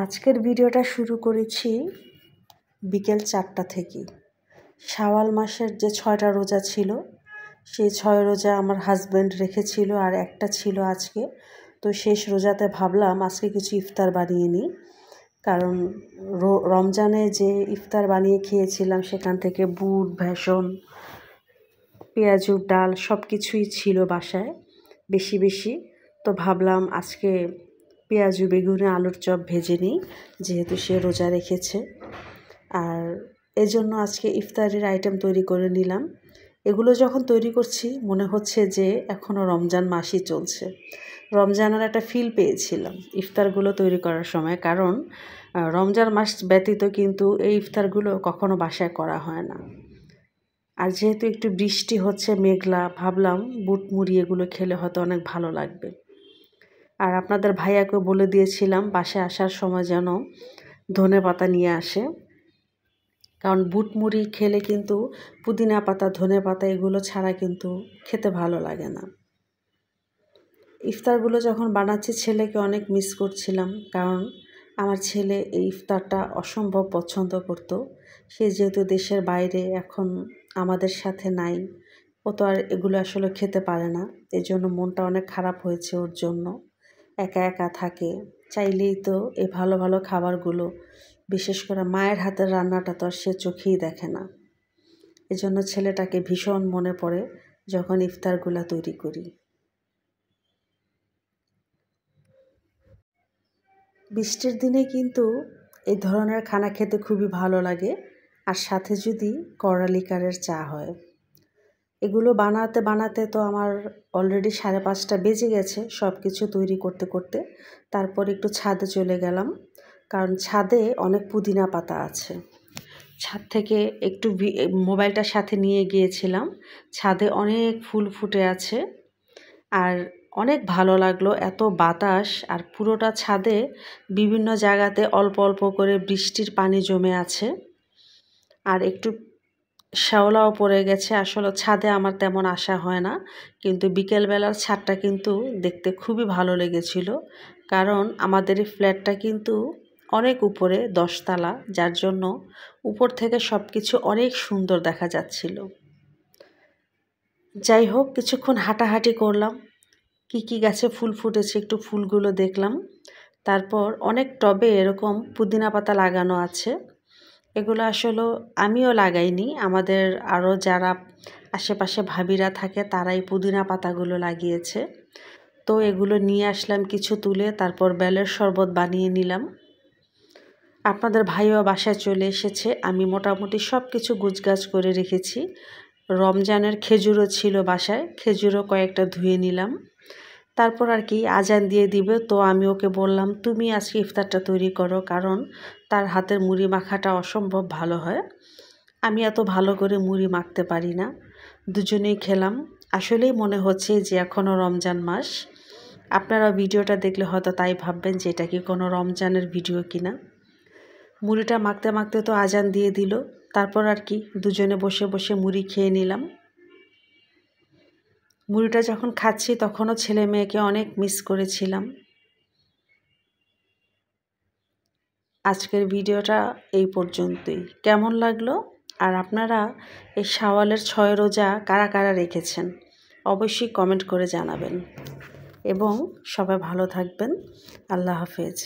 আজকের ভিডিওটা শুরু করেছি বিকেল 4টা থেকে। শাওয়াল মাসের যে 6টা রোজা ছিল, সেই 6 রোজা আমার হাজব্যান্ড রেখেছিল আর একটা ছিল আজকে। তো শেষ রোজাতে ভাবলাম আজকে কিছু ইফতার বানিয়ে নিই, কারণ রমজানে যে ইফতার বানিয়ে খেয়েছিলাম সেখান থেকে বুট, বেসন, পেঁয়াজুর ডাল সব কিছুই ছিল বাসায় বেশি বেশি। তো ভাবলাম আজকে পেঁয়াজু বেগুনে আলুর চপ ভেজে নিই, যেহেতু সে রোজা রেখেছে। আর এজন্য আজকে ইফতারের আইটেম তৈরি করে নিলাম। এগুলো যখন তৈরি করছি মনে হচ্ছে যে এখনও রমজান মাসই চলছে। রমজানের একটা ফিল পেয়েছিলাম ইফতারগুলো তৈরি করার সময়, কারণ রমজান মাস ব্যতীত কিন্তু এই ইফতারগুলো কখনো বাসায় করা হয় না। আর যেহেতু একটু বৃষ্টি হচ্ছে, মেঘলা, ভাবলাম বুট মুড়ি এগুলো খেলে হয়তো অনেক ভালো লাগবে। আর আপনাদের ভাইয়াকে বলে দিয়েছিলাম বাসায় আসার সময় যেন ধনেপাতা নিয়ে আসে, কারণ বুট মুড়ি খেলে কিন্তু পুদিনা পাতা, ধনে পাতা এগুলো ছাড়া কিন্তু খেতে ভালো লাগে না। ইফতারগুলো যখন বানাচ্ছি ছেলেকে অনেক মিস করছিলাম, কারণ আমার ছেলে এই ইফতারটা অসম্ভব পছন্দ করত। সে যেহেতু দেশের বাইরে এখন আমাদের সাথে নাই, ও তো আর এগুলো আসলে খেতে পারে না। এজন্য মনটা অনেক খারাপ হয়েছে ওর জন্য। একা একা থাকে, চাইলেই তো এই ভালো ভালো খাবারগুলো, বিশেষ করে মায়ের হাতের রান্নাটা তো আর সে চোখেই দেখে না। এজন্য ছেলেটাকে ভীষণ মনে পড়ে যখন ইফতারগুলো তৈরি করি। বৃষ্টির দিনে কিন্তু এই ধরনের খানা খেতে খুবই ভালো লাগে, আর সাথে যদি কড়া লিকারের চা হয়। এগুলো বানাতে বানাতে তো আমার অলরেডি 5:30 বেজে গেছে সব কিছু তৈরি করতে করতে। তারপর একটু ছাদে চলে গেলাম, কারণ ছাদে অনেক পুদিনা পাতা আছে। ছাদ থেকে একটু মোবাইলটা সাথে নিয়ে গিয়েছিলাম। ছাদে অনেক ফুল ফুটে আছে, আর অনেক ভালো লাগলো, এত বাতাস। আর পুরোটা ছাদে বিভিন্ন জায়গাতে অল্প অল্প করে বৃষ্টির পানি জমে আছে, আর একটু শ্যাওলাও পড়ে গেছে। আসলে ছাদে আমার তেমন আসা হয় না, কিন্তু বিকেলবেলার ছাদটা কিন্তু দেখতে খুবই ভালো লেগেছিল, কারণ আমাদের এই ফ্ল্যাটটা কিন্তু অনেক উপরে, 10 তলা, যার জন্য উপর থেকে সব কিছু অনেক সুন্দর দেখা যাচ্ছিল। যাই হোক, কিছুক্ষণ হাঁটাহাঁটি করলাম, কী গাছে ফুল ফুটেছে একটু ফুলগুলো দেখলাম। তারপর অনেক টবে এরকম পুদিনা পাতা লাগানো আছে। এগুলো আসলে আমিও লাগাইনি, আমাদের আরও যারা আশেপাশে ভাবিরা থাকে তারাই পুদিনা পাতাগুলো লাগিয়েছে। তো এগুলো নিয়ে আসলাম কিছু তুলে, তারপর বেলের শরবত বানিয়ে নিলাম। আপনাদের ভাইও বাসায় চলে এসেছে। আমি মোটামুটি সব কিছু গুছগাছ করে রেখেছি। রমজানের খেজুরও ছিল বাসায়, খেজুরও কয়েকটা ধুয়ে নিলাম। তারপর আর কি আজান দিয়ে দিবে, তো আমি ওকে বললাম তুমি আজকে ইফতারটা তৈরি করো, কারণ তার হাতের মুড়ি মাখাটা অসম্ভব ভালো হয়। আমি এত ভালো করে মুড়ি মাখতে পারি না। দুজনেই খেলাম। আসলেই মনে হচ্ছে যে এখনও রমজান মাস। আপনারা ভিডিওটা দেখলে হয়তো তাই ভাববেন যে এটা কি কোনো রমজানের ভিডিও কিনা। মুড়িটা মাখতে মাখতে তো আজান দিয়ে দিল। তারপর আর কি দুজনে বসে বসে মুড়ি খেয়ে নিলাম। মুড়িটা যখন খাচ্ছি তখনও ছেলে মেয়েকে অনেক মিস করেছিলাম। আজকের ভিডিওটা এই পর্যন্তই। কেমন লাগলো? আর আপনারা এই শাওয়ালের 6 রোজা কারা কারা রেখেছেন অবশ্যই কমেন্ট করে জানাবেন, এবং সবাই ভালো থাকবেন। আল্লাহ হাফেজ।